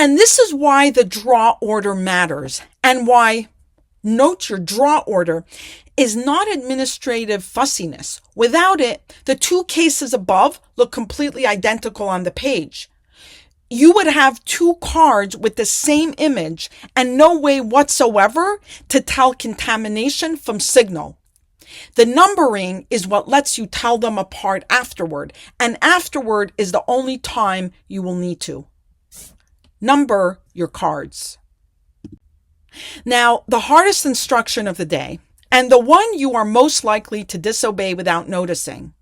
And this is why the draw order matters, and why, note, your draw order is not administrative fussiness. Without it, the two cases above look completely identical on the page. You would have two cards with the same image and no way whatsoever to tell contamination from signal. The numbering is what lets you tell them apart afterward, and afterward is the only time you will need to. Number your cards. Now, the hardest instruction of the day, and the one you are most likely to disobey without noticing.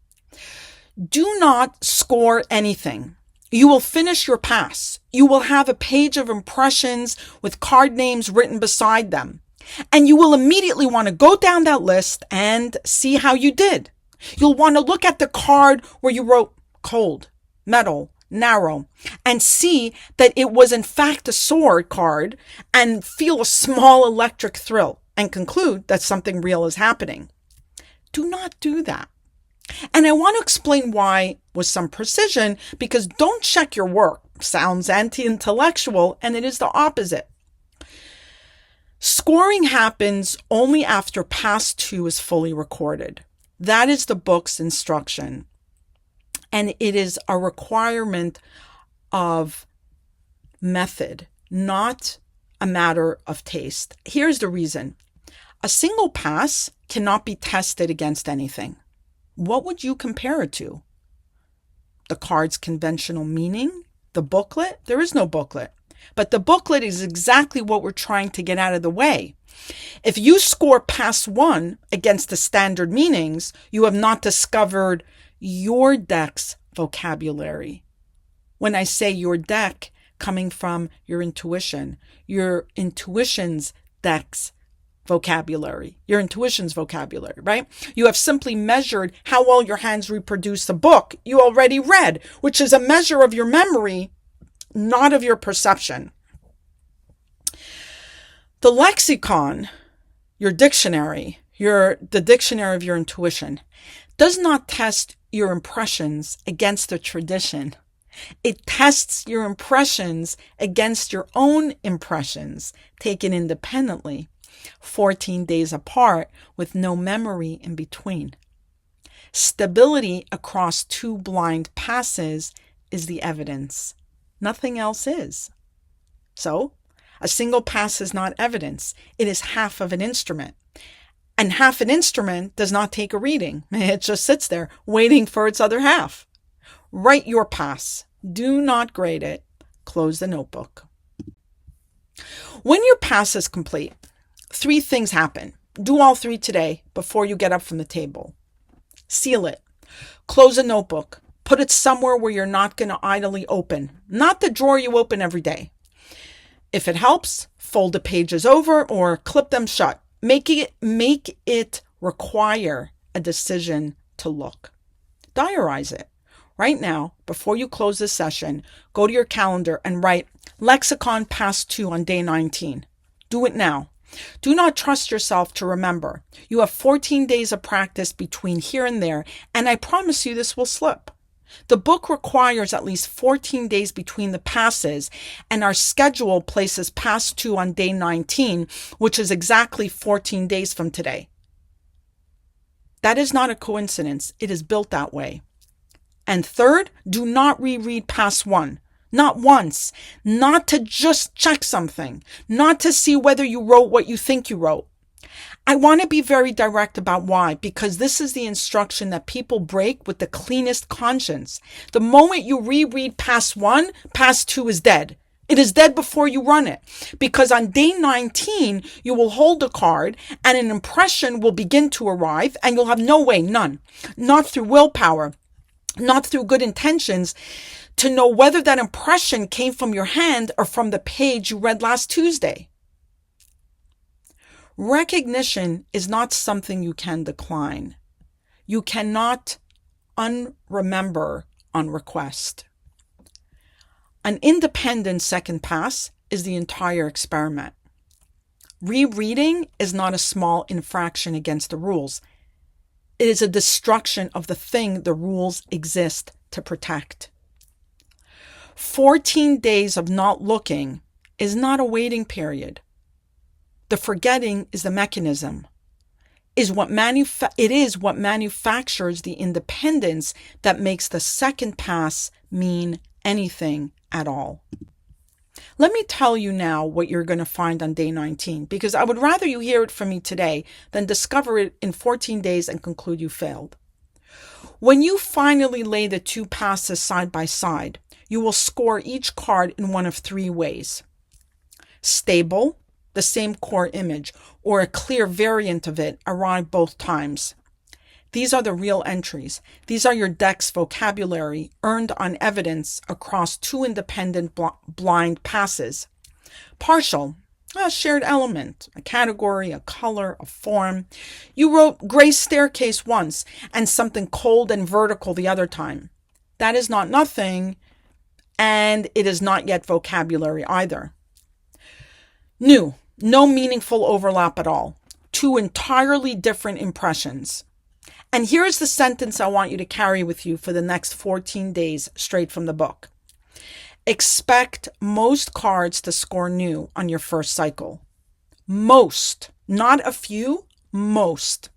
Do not score anything. You will finish your pass. You will have a page of impressions with card names written beside them. And you will immediately want to go down that list and see how you did. You'll want to look at the card where you wrote cold, metal, narrow, and see that it was in fact a sword card and feel a small electric thrill and conclude that something real is happening. Do not do that. And I want to explain why with some precision, because don't check your work sounds anti-intellectual, and it is the opposite. Scoring happens only after pass 2 is fully recorded. That is the book's instruction. And it is a requirement of method, not a matter of taste. Here's the reason. A single pass cannot be tested against anything. What would you compare it to? The card's conventional meaning? The booklet? There is no booklet. But the booklet is exactly what we're trying to get out of the way. If you score pass 1 against the standard meanings, you have not discovered your deck's vocabulary. When I say your deck, coming from your intuition's deck's vocabulary, your intuition's vocabulary, right? You have simply measured how well your hands reproduce the book you already read, which is a measure of your memory, not of your perception. The lexicon, your dictionary, the dictionary of your intuition, does not test your impressions against the tradition. It tests your impressions against your own impressions, taken independently, 14 days apart with no memory in between. Stability across 2 blind passes is the evidence. Nothing else is. So, a single pass is not evidence. It is half of an instrument. And half an instrument does not take a reading. It just sits there waiting for its other half. Write your pass. Do not grade it. Close the notebook. When your pass is complete, 3 things happen. Do all 3 today before you get up from the table. Seal it. Close a notebook. Put it somewhere where you're not going to idly open. Not the drawer you open every day. If it helps, fold the pages over or clip them shut. Make it require a decision to look. Diarize it. Right now, before you close this session, go to your calendar and write Lexicon Pass 2 on day 19. Do it now. Do not trust yourself to remember. You have 14 days of practice between here and there, and I promise you this will slip. The book requires at least 14 days between the passes, and our schedule places pass 2 on day 19, which is exactly 14 days from today. That is not a coincidence. It is built that way. And third, do not reread pass 1. Not once. Not to just check something. Not to see whether you wrote what you think you wrote. I want to be very direct about why, because this is the instruction that people break with the cleanest conscience. The moment you reread pass 1, pass 2 is dead. It is dead before you run it, because on day 19, you will hold a card and an impression will begin to arrive and you'll have no way, none, not through willpower, not through good intentions, to know whether that impression came from your hand or from the page you read last Tuesday. Recognition is not something you can decline. You cannot unremember on request. An independent second pass is the entire experiment. Rereading is not a small infraction against the rules. It is a destruction of the thing the rules exist to protect. 14 days of not looking is not a waiting period. The forgetting is the mechanism. It is what manufactures the independence that makes the second pass mean anything at all. Let me tell you now what you're going to find on day 19, because I would rather you hear it from me today than discover it in 14 days and conclude you failed. When you finally lay the two passes side by side, you will score each card in one of three ways. Stable, the same core image, or a clear variant of it arrive both times. These are the real entries. These are your deck's vocabulary earned on evidence across two independent blind passes. Partial, a shared element, a category, a color, a form. You wrote gray staircase once and something cold and vertical the other time. That is not nothing, and it is not yet vocabulary either. New, no meaningful overlap at all. Two entirely different impressions. And here's the sentence I want you to carry with you for the next 14 days straight from the book. Expect most cards to score new on your first cycle. Most, not a few, most.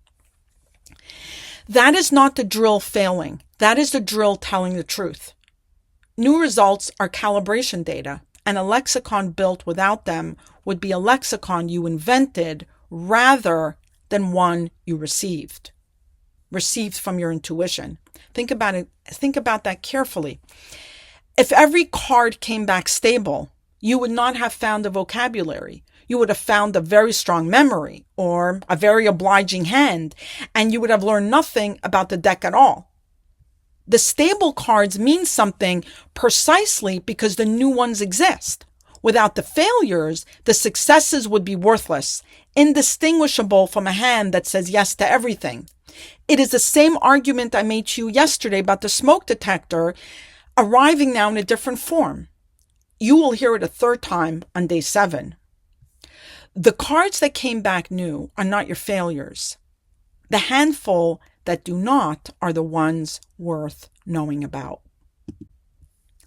That is not the drill failing. That is the drill telling the truth. New results are calibration data, and a lexicon built without them would be a lexicon you invented rather than one you received from your intuition. Think about it. Think about that carefully. If every card came back stable, you would not have found a vocabulary. You would have found a very strong memory or a very obliging hand, and you would have learned nothing about the deck at all. The stable cards mean something precisely because the new ones exist. Without the failures, the successes would be worthless, indistinguishable from a hand that says yes to everything. It is the same argument I made to you yesterday about the smoke detector arriving now in a different form. You will hear it a third time on day 7. The cards that came back new are not your failures. The handful that do not are the ones worth knowing about.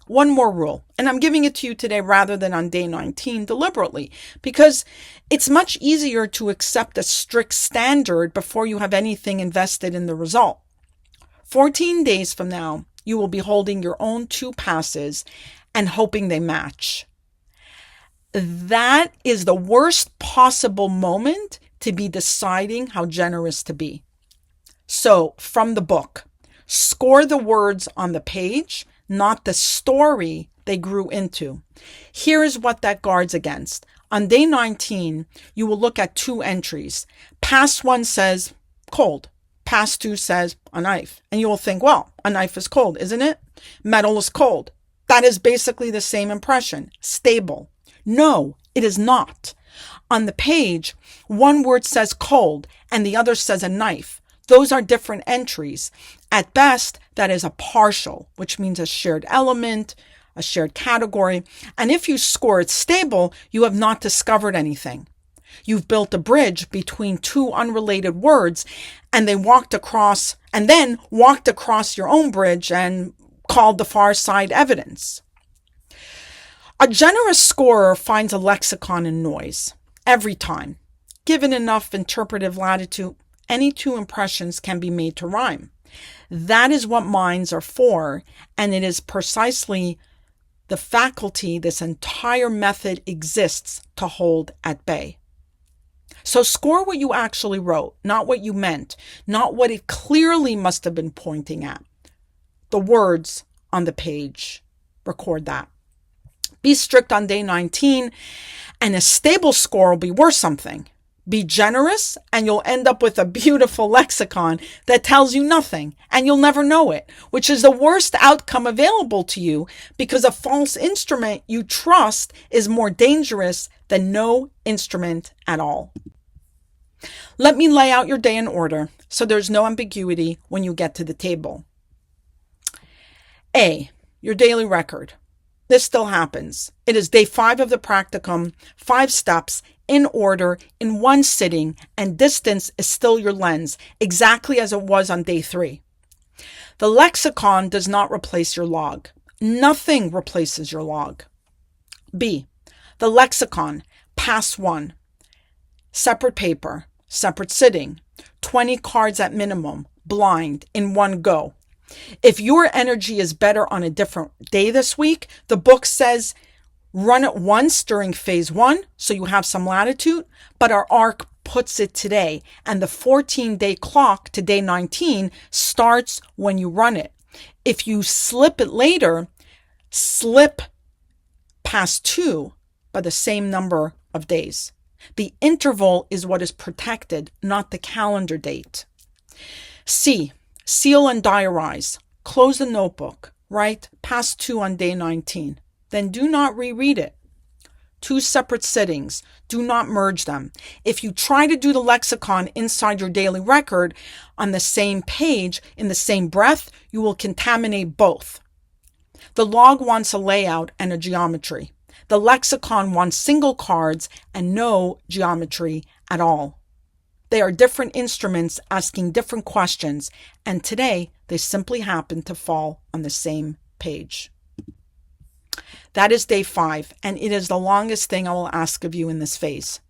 One more rule, and I'm giving it to you today rather than on day 19 deliberately, because it's much easier to accept a strict standard before you have anything invested in the result. 14 days from now, you will be holding your own two passes and hoping they match. That is the worst possible moment to be deciding how generous to be. So, from the book, score the words on the page, not the story they grew into. Here is what that guards against. On day 19, you will look at two entries. Pass 1 says cold. Pass 2 says a knife. And you will think, well, a knife is cold, isn't it? Metal is cold. That is basically the same impression. Stable. No, it is not. On the page, one word says cold and the other says a knife. Those are different entries. At best, that is a partial, which means a shared element, a shared category. And if you score it stable, you have not discovered anything. You've built a bridge between two unrelated words, and then walked across your own bridge and called the far side evidence. A generous scorer finds a lexicon in noise every time. Given enough interpretive latitude, any two impressions can be made to rhyme. That is what minds are for, and it is precisely the faculty this entire method exists to hold at bay. So score what you actually wrote, not what you meant, not what it clearly must have been pointing at. The words on the page. Record that. Be strict on day 19, and a stable score will be worth something. Be generous, and you'll end up with a beautiful lexicon that tells you nothing, and you'll never know it, which is the worst outcome available to you because a false instrument you trust is more dangerous than no instrument at all. Let me lay out your day in order so there's no ambiguity when you get to the table. A, your daily record. This still happens. It is day 5 of the practicum, 5 steps, in order, in one sitting, and distance is still your lens, exactly as it was on day 3. The lexicon does not replace your log. Nothing replaces your log. B, the Lexicon, pass 1, separate paper, separate sitting, 20 cards at minimum, blind, in one go. If your energy is better on a different day this week, the book says run it once during phase 1, so you have some latitude, but our arc puts it today, and the 14-day clock to day 19 starts when you run it. If you slip it later, slip past 2 by the same number of days. The interval is what is protected, not the calendar date. C, seal and diarize. Close the notebook. Write past 2 on day 19. Then do not reread it. 2 separate sittings. Do not merge them. If you try to do the Lexicon inside your daily record on the same page, in the same breath, you will contaminate both. The log wants a layout and a geometry. The Lexicon wants single cards and no geometry at all. They are different instruments asking different questions, and today they simply happen to fall on the same page. That is day 5, and it is the longest thing I will ask of you in this phase.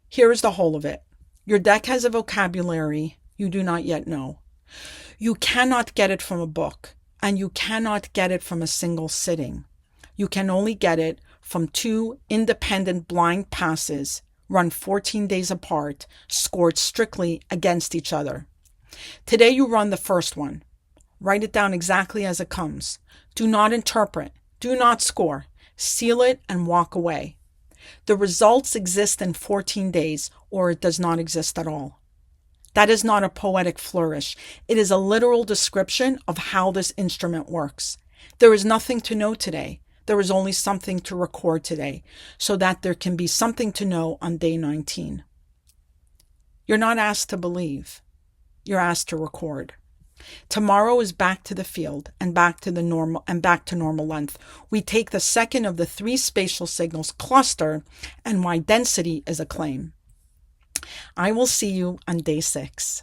Here is the whole of it. Your deck has a vocabulary you do not yet know. You cannot get it from a book, and you cannot get it from a single sitting. You can only get it from 2 independent blind passes, run 14 days apart, scored strictly against each other. Today you run the first one. Write it down exactly as it comes. Do not interpret. Do not score. Seal it and walk away. The results exist in 14 days, or it does not exist at all. That is not a poetic flourish. It is a literal description of how this instrument works. There is nothing to know today. There is only something to record today, so that there can be something to know on day 19. You're not asked to believe. You're asked to record. Tomorrow is back to the field and back to normal length. We take the second of the 3 spatial signals cluster, and why density is a claim. I will see you on day 6.